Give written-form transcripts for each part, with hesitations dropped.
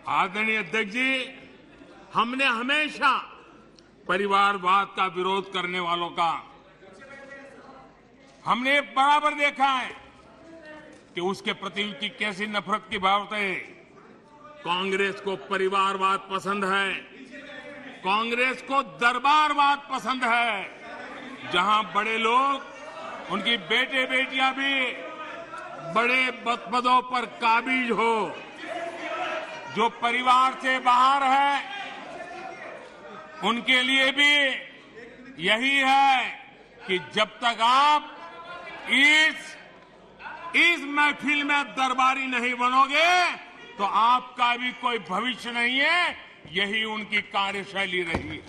आदरणीय अध्यक्ष जी, हमने हमेशा परिवारवाद का विरोध करने वालों का हमने बराबर देखा है कि उसके प्रति उनकी कैसी नफरत की भावना है। कांग्रेस को परिवारवाद पसंद है, कांग्रेस को दरबारवाद पसंद है, जहां बड़े लोग उनकी बेटे बेटियां भी बड़े पदों पर काबिज हो। जो परिवार से बाहर है उनके लिए भी यही है कि जब तक आप इस महफिल में दरबारी नहीं बनोगे तो आपका भी कोई भविष्य नहीं है। यही उनकी कार्यशैली रही।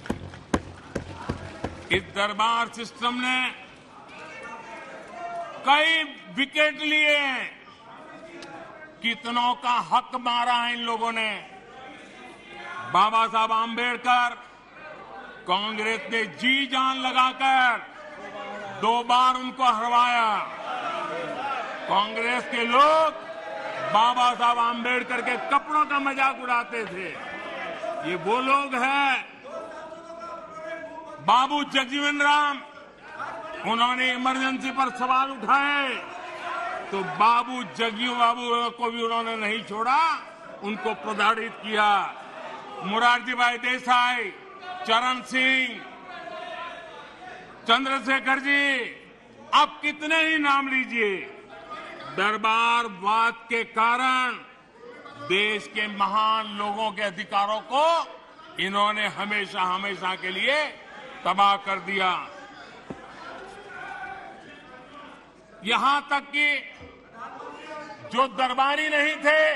इस दरबार सिस्टम ने कई विकेट लिए हैं, कितनों का हक मारा है इन लोगों ने। बाबा साहब आंबेडकर कांग्रेस ने जी जान लगाकर 2 बार उनको हरवाया। कांग्रेस के लोग बाबा साहब आंबेडकर के कपड़ों का मजाक उड़ाते थे। ये वो लोग हैं। बाबू जगजीवन राम, उन्होंने इमरजेंसी पर सवाल उठाए तो बाबू को भी उन्होंने नहीं छोड़ा, उनको प्रताड़ित किया। मोरारजी भाई देसाई, चरण सिंह, चंद्रशेखर जी, आप कितने ही नाम लीजिए, दरबारवाद के कारण देश के महान लोगों के अधिकारों को इन्होंने हमेशा हमेशा के लिए तबाह कर दिया। यहां तक कि जो दरबारी नहीं थे,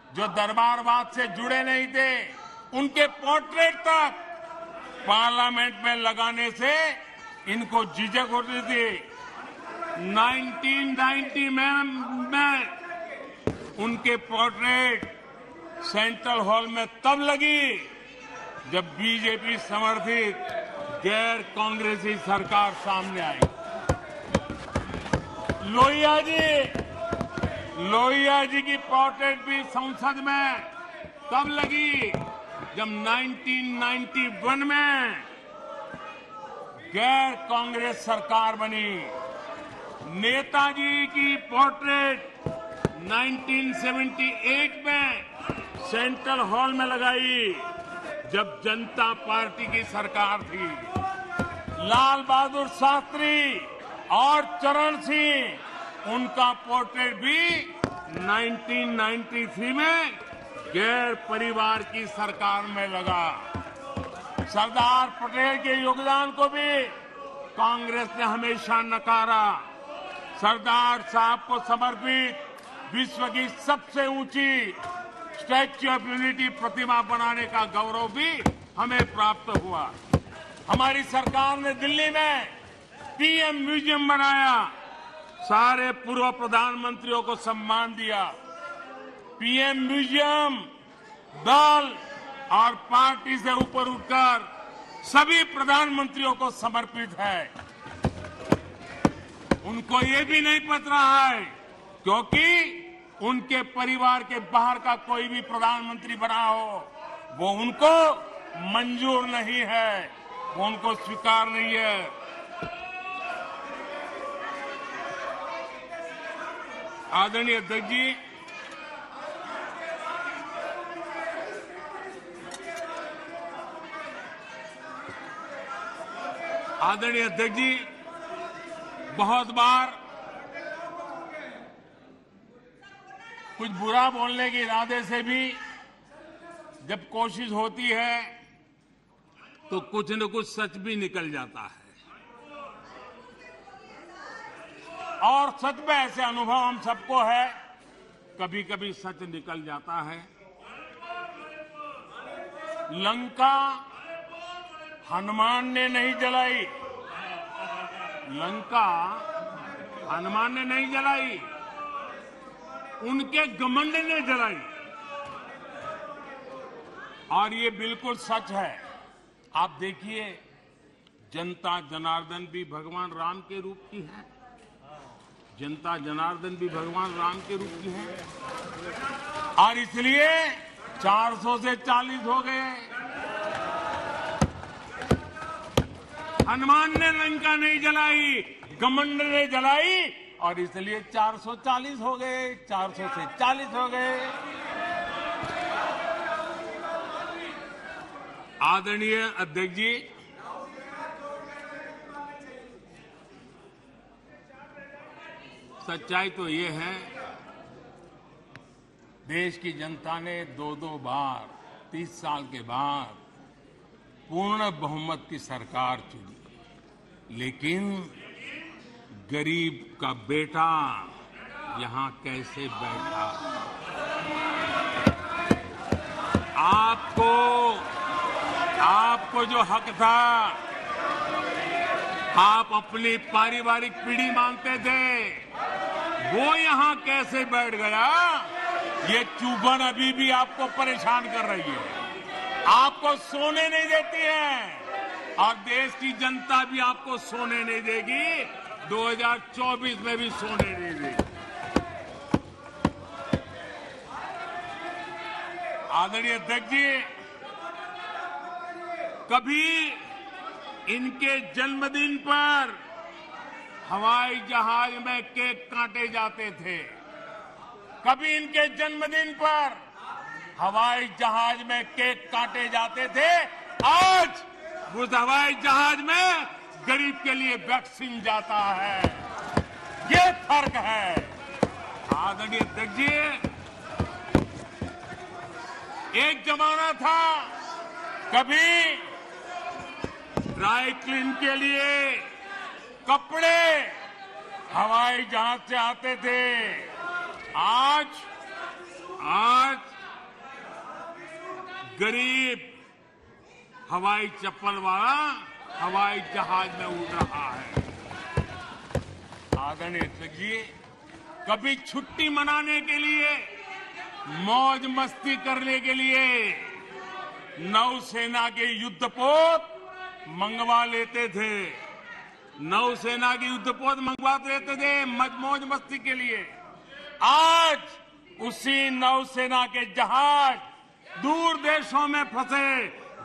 जो दरबारवाद से जुड़े नहीं थे, उनके पोर्ट्रेट तक पार्लियामेंट में लगाने से इनको झिझक होती थी। 1990 में उनके पोर्ट्रेट सेंट्रल हॉल में तब लगी जब बीजेपी समर्थित गैर कांग्रेसी सरकार सामने आई। लोहिया जी की पोर्ट्रेट भी संसद में तब लगी जब 1991 में गैर कांग्रेस सरकार बनी। नेताजी की पोर्ट्रेट 1978 में सेंट्रल हॉल में लगाई जब जनता पार्टी की सरकार थी। लाल बहादुर शास्त्री और चरण सिंह, उनका पोर्ट्रेट भी 1993 में गैर परिवार की सरकार में लगा। सरदार पटेल के योगदान को भी कांग्रेस ने हमेशा नकारा। सरदार साहब को समर्पित विश्व की सबसे ऊंची स्टैच्यू ऑफ यूनिटी प्रतिमा बनाने का गौरव भी हमें प्राप्त हुआ। हमारी सरकार ने दिल्ली में पीएम म्यूजियम बनाया, सारे पूर्व प्रधानमंत्रियों को सम्मान दिया। पीएम म्यूजियम दल और पार्टी से ऊपर उठकर सभी प्रधानमंत्रियों को समर्पित है। उनको ये भी नहीं पता रहा है क्योंकि उनके परिवार के बाहर का कोई भी प्रधानमंत्री बना हो वो उनको मंजूर नहीं है, वो उनको स्वीकार नहीं है। आदरणीय अध्यक्ष जी, बहुत बार कुछ बुरा बोलने के इरादे से भी जब कोशिश होती है तो कुछ न कुछ सच भी निकल जाता है। और सच में ऐसे अनुभव हम सबको है, कभी कभी सच निकल जाता है। लंका हनुमान ने नहीं जलाई, लंका हनुमान ने नहीं जलाई, उनके घमंड ने जलाई। और ये बिल्कुल सच है। आप देखिए, जनता जनार्दन भी भगवान राम के रूप की है, जनता जनार्दन भी भगवान राम के रूप की है। और इसलिए 400 से 40 हो गए। हनुमान ने लंका नहीं जलाई, घमंड ने जलाई और इसलिए 440 हो गए, 400 से 40 हो गए। आदरणीय अध्यक्ष जी, सच्चाई तो ये है, देश की जनता ने दो बार 30 साल के बाद पूर्ण बहुमत की सरकार चुनी, लेकिन गरीब का बेटा यहां कैसे बैठा? आपको जो हक था, आप अपनी पारिवारिक पीढ़ी मानते थे, वो यहां कैसे बैठ गया? ये चुभन अभी भी आपको परेशान कर रही है, आपको सोने नहीं देती है और देश की जनता भी आपको सोने नहीं देगी, 2024 में भी सोने नहीं देगी। आदरणीय अध्यक्ष जी, कभी इनके जन्मदिन पर हवाई जहाज में केक काटे जाते थे, कभी इनके जन्मदिन पर हवाई जहाज में केक काटे जाते थे। आज उस हवाई जहाज में गरीब के लिए वैक्सीन जाता है, ये फर्क है। आदरणीय अध्यक्ष जी, एक जमाना था कभी ड्राई क्लीन के लिए कपड़े हवाई जहाज से आते थे, आज गरीब हवाई चप्पल वाला हवाई जहाज में उड़ रहा है। आदरणीय अध्यक्ष जी, कभी छुट्टी मनाने के लिए, मौज मस्ती करने के लिए नौसेना के युद्धपोत मंगवा लेते थे, नौसेना की युद्धपोत मंगवा लेते थे मौज मस्ती के लिए। आज उसी नौसेना के जहाज दूर देशों में फंसे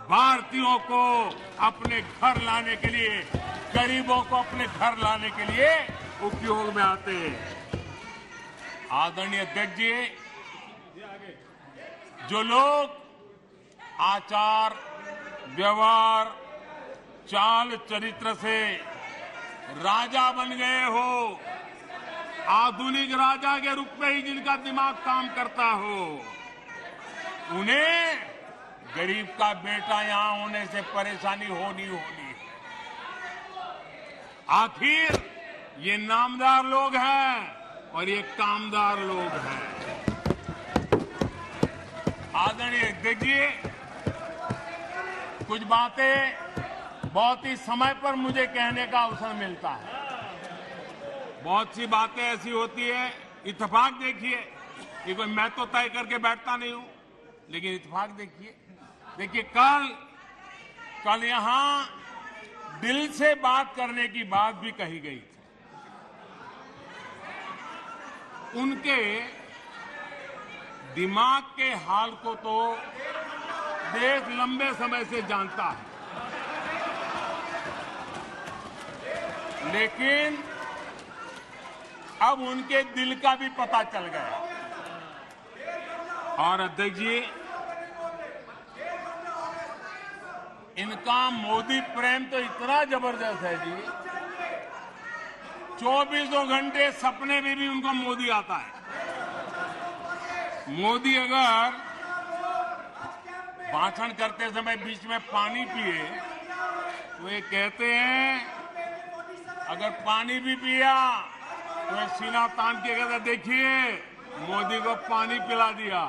भारतीयों को अपने घर लाने के लिए, गरीबों को अपने घर लाने के लिए उपयोग में आते हैं। आदरणीय अध्यक्ष जी, जो लोग आचार व्यवहार चाल चरित्र से राजा बन गए हो, आधुनिक राजा के रूप में ही जिनका दिमाग काम करता हो, उन्हें गरीब का बेटा यहां होने से परेशानी होनी है। आखिर ये नामदार लोग हैं और ये कामदार लोग हैं। आदरणीय अध्यक्ष जी, कुछ बातें बहुत ही समय पर मुझे कहने का अवसर मिलता है। बहुत सी बातें ऐसी होती है, इत्तेफाक देखिए, ये कोई मैं तो तय करके बैठता नहीं हूं, लेकिन इत्तेफाक देखिए कल यहां दिल से बात करने की बात भी कही गई थी। उनके दिमाग के हाल को तो देश लंबे समय से जानता है, लेकिन अब उनके दिल का भी पता चल गया। और अध्यक्ष जी, इनका मोदी प्रेम तो इतना जबरदस्त है जी, 24 घंटे सपने में भी उनको मोदी आता है। मोदी अगर भाषण करते समय बीच में पानी पिए तो ये कहते हैं, अगर पानी भी पिया तो ये सीना तान के कहते, देखिए मोदी को पानी पिला दिया।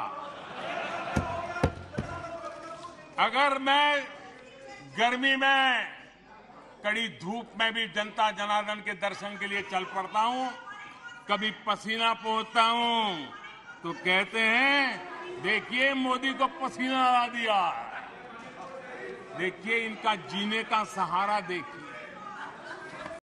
अगर मैं गर्मी में कड़ी धूप में भी जनता जनार्दन के दर्शन के लिए चल पड़ता हूं, कभी पसीना पोंछता हूं, तो कहते हैं देखिए मोदी को पसीना ला दिया। देखिए इनका जीने का सहारा देखिए।